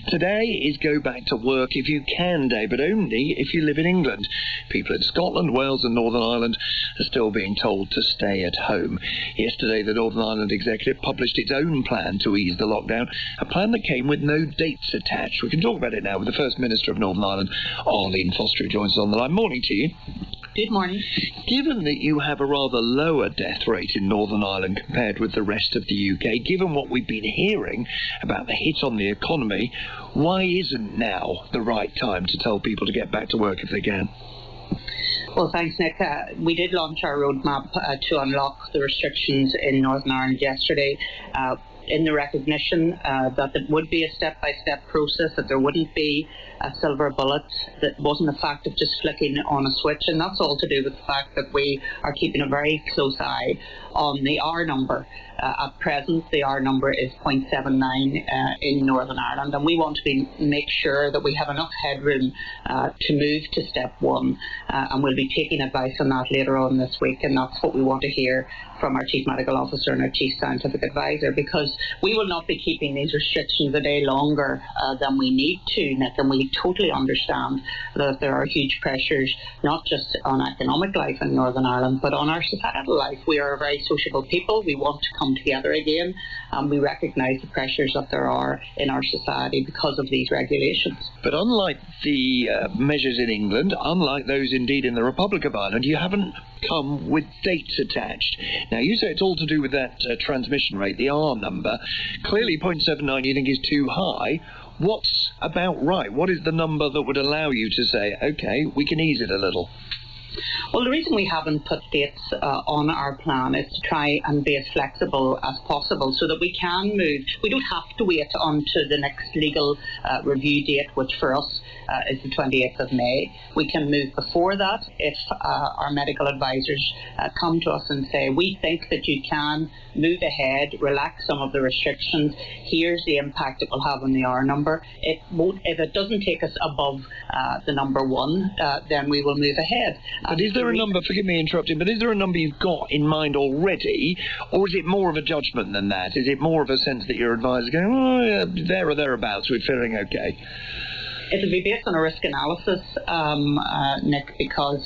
Today is Go Back to Work If You Can Day, but only if you live in England. People in Scotland, Wales and Northern Ireland are still being told to stay at home. Yesterday, the Northern Ireland Executive published its own plan to ease the lockdown, a plan that came with no dates attached. We can talk about it now with the First Minister of Northern Ireland, Arlene Foster, who joins us on the line. Morning to you. Good morning. Given that you have a rather lower death rate in Northern Ireland compared with the rest of the UK, given what we've been hearing about the hit on the economy, why isn't now the right time to tell people to get back to work if they can? Well, thanks, Nick. We did launch our roadmap to unlock the restrictions in Northern Ireland yesterday. In the recognition that it would be a step-by-step process, that there wouldn't be a silver bullet, that wasn't a fact of just flicking on a switch, and that's all to do with the fact that we are keeping a very close eye on the R number. At present, the R number is 0.79 in Northern Ireland, and we want to make sure that we have enough headroom to move to step 1, and we'll be taking advice on that later on this week, and that's what we want to hear from our Chief Medical Officer and our Chief Scientific Advisor, because we will not be keeping these restrictions a day longer than we need to, Nick, and we totally understand that there are huge pressures, not just on economic life in Northern Ireland, but on our societal life. We are a very sociable people. We want to come together again, and we recognise the pressures that there are in our society because of these regulations. But unlike the measures in England, unlike those indeed in the Republic of Ireland, you haven't come with dates attached. Now, you say it's all to do with that transmission rate, the R number. Clearly 0.79 you think is too high. What's about right? What is the number that would allow you to say, OK, we can ease it a little? Well, the reason we haven't put dates on our plan is to try and be as flexible as possible so that we can move. We don't have to wait on to the next legal review date, which for us is the 28th of May. We can move before that if our medical advisors come to us and say, we think that you can move ahead, relax some of the restrictions. Here's the impact it will have on the hour number. It won't, if it doesn't take us above the number 1, then we will move ahead. But is there a number, forgive me interrupting, but is there a number you've got in mind already, or is it more of a judgment than that? Is it more of a sense that your advisor is going, oh, yeah, there or thereabouts, we're feeling okay? It'll be based on a risk analysis, Nick, because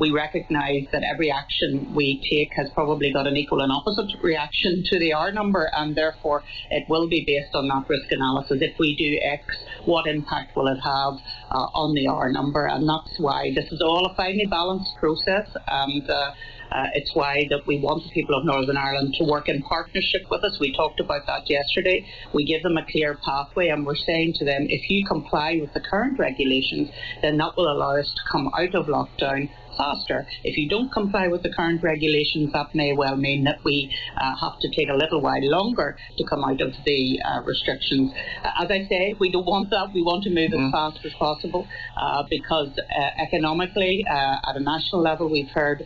we recognise that every action we take has probably got an equal and opposite reaction to the R number, and therefore it will be based on that risk analysis. If we do X, what impact will it have on the R number? And that's why this is all a finely balanced process, and it's why that we want the people of Northern Ireland to work in partnership with us. We talked about that yesterday. We give them a clear pathway, and we're saying to them, if you comply with the current regulations, then that will allow us to come out of lockdown faster. If you don't comply with the current regulations, that may well mean that we have to take a little while longer to come out of the restrictions. As I say, we don't want that. We want to move as fast as possible because economically, at a national level, we've heard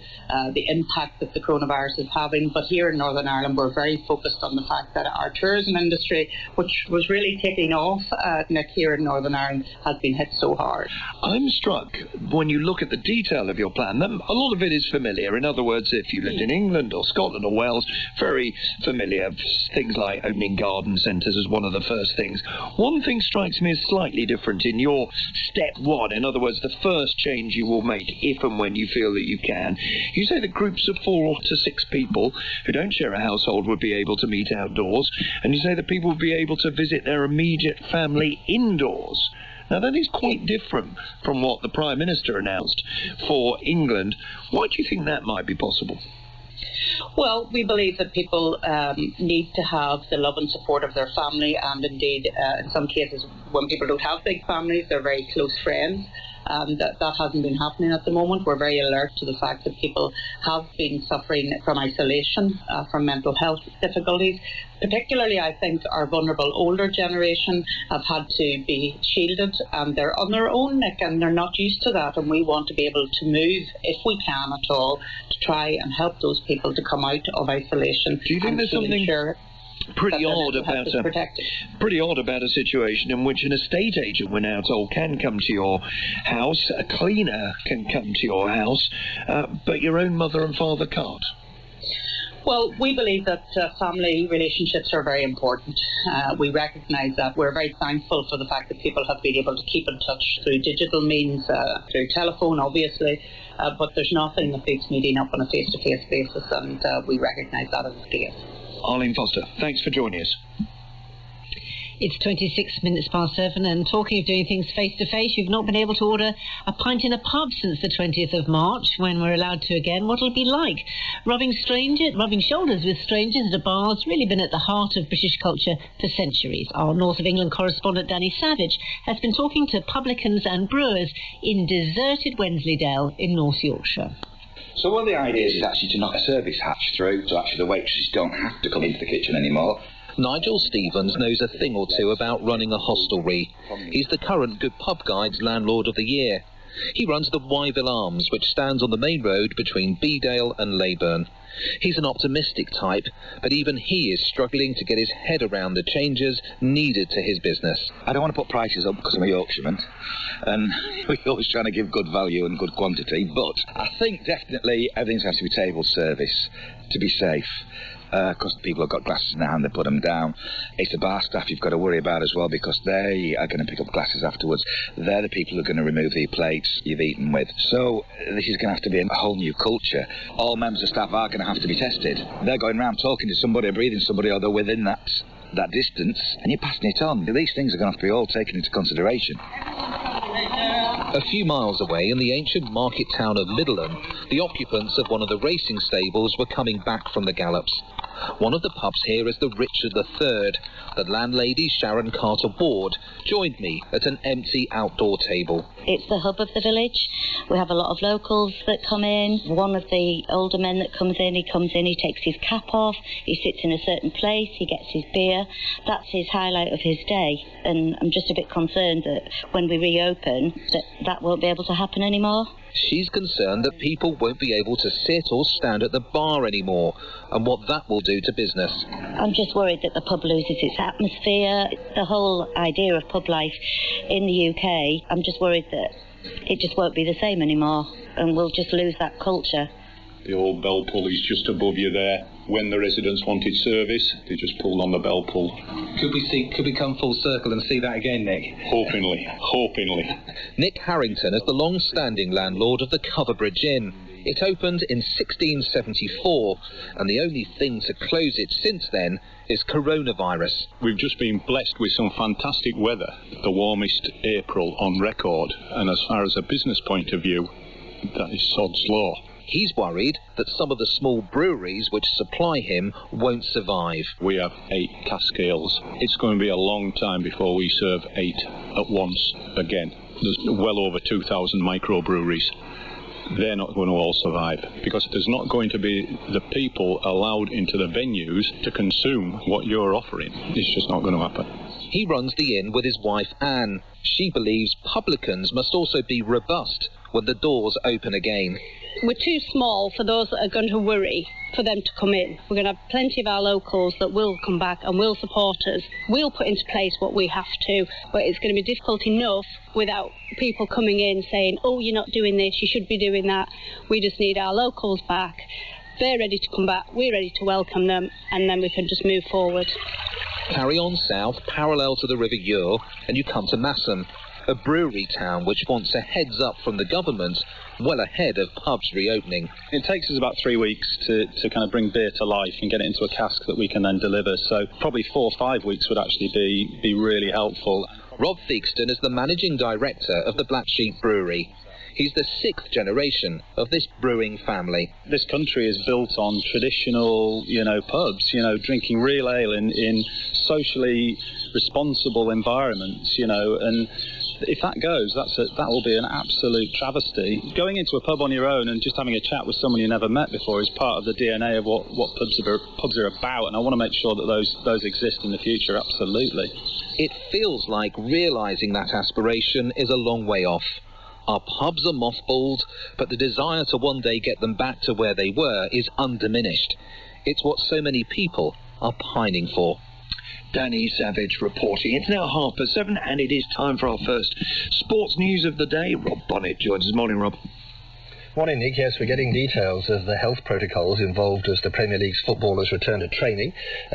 the impact that the coronavirus is having. But here in Northern Ireland, we're very focused on the fact that our tourism industry, which was really taking off, Nick, here in Northern Ireland, has been hit so hard. I'm struck when you look at the detail of your plan. A lot of it is familiar. In other words, if you lived in England or Scotland or Wales, very familiar. Things like opening garden centres as one of the first things. One thing strikes me as slightly different in your step 1. In other words, the first change you will make if and when you feel that you can. You say that groups of 4 to 6 people who don't share a household would be able to meet outdoors, and you say that people would be able to visit their immediate family indoors. Now, that is quite different from what the Prime Minister announced for England. Why do you think that might be possible? Well, we believe that people need to have the love and support of their family, and indeed, in some cases, when people don't have big families, they're very close friends. That hasn't been happening at the moment. We're very alert to the fact that people have been suffering from isolation, from mental health difficulties. Particularly, I think our vulnerable older generation have had to be shielded, and they're on their own, Nick, and they're not used to that. And we want to be able to move, if we can at all, to try and help those people to come out of isolation. Do you think there's something pretty odd about a situation in which an estate agent, we're now told, can come to your house, a cleaner can come to your house, but your own mother and father can't? Well, we believe that family relationships are very important. We recognise that. We're very thankful for the fact that people have been able to keep in touch through digital means, through telephone, obviously, but there's nothing that beats meeting up on a face-to-face basis, and we recognise that as a case. Arlene Foster, thanks for joining us. It's 26 minutes past 7, and talking of doing things face-to-face, you've not been able to order a pint in a pub since the 20th of March, when we're allowed to again. What'll it be like? Rubbing shoulders with strangers at a bar has really been at the heart of British culture for centuries. Our North of England correspondent Danny Savage has been talking to publicans and brewers in deserted Wensleydale in North Yorkshire. So one of the ideas is actually to knock a service hatch through, so actually the waitresses don't have to come into the kitchen anymore. Nigel Stevens knows a thing or two about running a hostelry. He's the current Good Pub Guide's Landlord of the Year. He runs the Wyville Arms, which stands on the main road between Beedale and Leyburn. He's an optimistic type, but even he is struggling to get his head around the changes needed to his business. I don't want to put prices up because I'm a Yorkshireman, and we're always trying to give good value and good quantity, but I think definitely everything has to be table service to be safe. Because people have got glasses in their hand, they put them down. It's the bar staff you've got to worry about as well, because they are going to pick up glasses afterwards. They're the people who are going to remove the plates you've eaten with. So this is going to have to be a whole new culture. All members of staff are going to have to be tested. They're going around talking to somebody, breathing somebody, or they're within that distance, and you're passing it on. These things are going to have to be all taken into consideration. A few miles away in the ancient market town of Middleham, the occupants of one of the racing stables were coming back from the gallops. One of the pubs here is the Richard III. The landlady, Sharon Carter Ward, joined me at an empty outdoor table. It's the hub of the village. We have a lot of locals that come in. One of the older men that comes in, he takes his cap off, he sits in a certain place, he gets his beer. That's his highlight of his day. And I'm just a bit concerned that when we reopen, that won't be able to happen anymore. She's concerned that people won't be able to sit or stand at the bar anymore, and what that will do to business. I'm just worried that the pub loses its atmosphere, the whole idea of pub life in the UK. I'm just worried that it just won't be the same anymore, and we'll just lose that culture. The old bell pull is just above you there. When the residents wanted service, they just pulled on the bell pull. Could we come full circle and see that again, Nick? Hopingly. Nick Harrington is the long-standing landlord of the Coverbridge Inn. It opened in 1674, and the only thing to close it since then is coronavirus. We've just been blessed with some fantastic weather, the warmest April on record, and as far as a business point of view, that is sod's law. He's worried that some of the small breweries which supply him won't survive. We have 8 cask ales. It's going to be a long time before we serve 8 at once again. There's well over 2,000 microbreweries. They're not going to all survive because there's not going to be the people allowed into the venues to consume what you're offering. It's just not going to happen. He runs the inn with his wife Anne. She believes publicans must also be robust when the doors open again. We're too small for those that are going to worry for them to come in. We're going to have plenty of our locals that will come back and will support us. We'll put into place what we have to, but it's going to be difficult enough without people coming in saying, oh, you're not doing this, you should be doing that. We just need our locals back. They're ready to come back, we're ready to welcome them, and then we can just move forward. Carry on south, parallel to the River Ure, and you come to Massam, a brewery town which wants a heads up from the government well ahead of pubs reopening. It takes us about 3 weeks to kind of bring beer to life and get it into a cask that we can then deliver, so probably 4 or 5 weeks would actually be really helpful. Rob Theakston is the managing director of the Black Sheep Brewery. He's the 6th generation of this brewing family. This country is built on traditional, pubs, drinking real ale in socially responsible environments, and if that goes, that will be an absolute travesty. Going into a pub on your own and just having a chat with someone you never met before is part of the DNA of what pubs are about, and I want to make sure that those exist in the future, absolutely. It feels like realising that aspiration is a long way off. Our pubs are mothballed, but the desire to one day get them back to where they were is undiminished. It's what so many people are pining for. Danny Savage reporting. It's now 7:30 and it is time for our first sports news of the day. Rob Bonnet joins us. Morning, Rob. Morning, Nick. Yes, we're getting details of the health protocols involved as the Premier League's footballers return to training.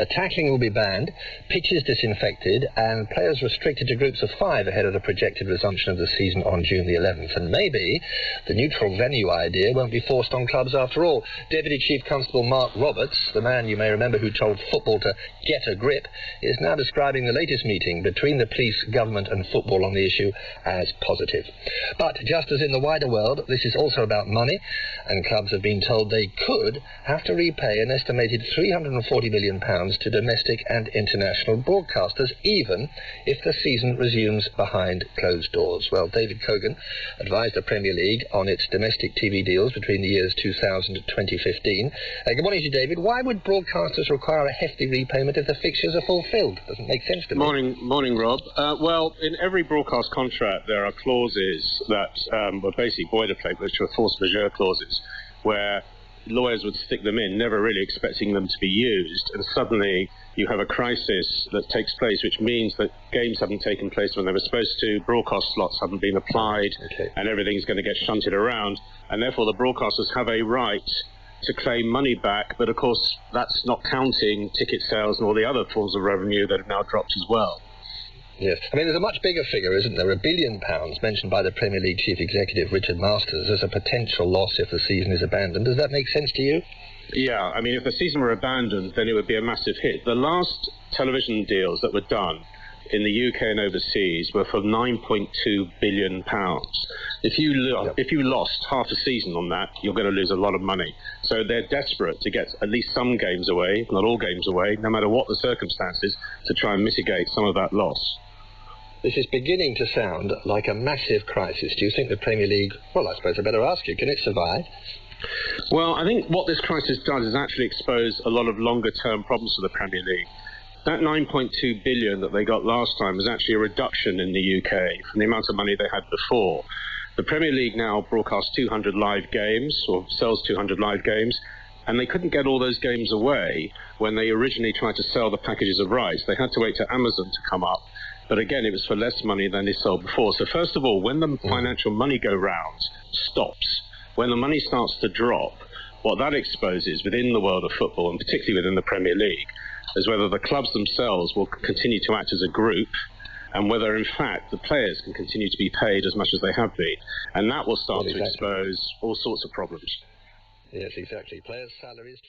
Tackling will be banned, pitches disinfected, and players restricted to groups of 5 ahead of the projected resumption of the season on June the 11th. And maybe the neutral venue idea won't be forced on clubs after all. Deputy Chief Constable Mark Roberts, the man you may remember who told football to get a grip, is now describing the latest meeting between the police, government and football on the issue as positive. But just as in the wider world, this is also about money, and clubs have been told they could have to repay an estimated £340 million to domestic and international broadcasters, even if the season resumes behind closed doors. Well, David Cogan advised the Premier League on its domestic TV deals between the years 2000 and 2015. Good morning to you, David. Why would broadcasters require a hefty repayment if the fixtures are fulfilled? Doesn't make sense to me. Morning, Rob. Well, in every broadcast contract there are clauses that were basically boilerplate, which were force majeure clauses, where lawyers would stick them in, never really expecting them to be used, and suddenly you have a crisis that takes place, which means that games haven't taken place when they were supposed to, broadcast slots haven't been applied, and everything's going to get shunted around, and therefore the broadcasters have a right to claim money back, but of course that's not counting ticket sales and all the other forms of revenue that have now dropped as well. Yes. I mean, there's a much bigger figure, isn't there? £1 billion mentioned by the Premier League Chief Executive Richard Masters as a potential loss if the season is abandoned. Does that make sense to you? Yeah, I mean, if the season were abandoned, then it would be a massive hit. The last television deals that were done in the UK and overseas were for £9.2 billion. If you lost half a season on that, you're going to lose a lot of money. So they're desperate to get at least some games away, if not all games away, no matter what the circumstances, to try and mitigate some of that loss. This is beginning to sound like a massive crisis. Do you think the Premier League, well, I suppose I better ask you, can it survive? Well, I think what this crisis does is actually expose a lot of longer-term problems for the Premier League. That 9.2 billion that they got last time was actually a reduction in the UK from the amount of money they had before. The Premier League now broadcasts 200 live games, or sells 200 live games, and they couldn't get all those games away when they originally tried to sell the packages of rights. They had to wait to Amazon to come up. But again, it was for less money than they sold before. So first of all, when the financial money go round stops, when the money starts to drop, what that exposes within the world of football, and particularly within the Premier League, is whether the clubs themselves will continue to act as a group, and whether, in fact, the players can continue to be paid as much as they have been. And that will start to expose all sorts of problems. Yes, exactly. Players' salaries...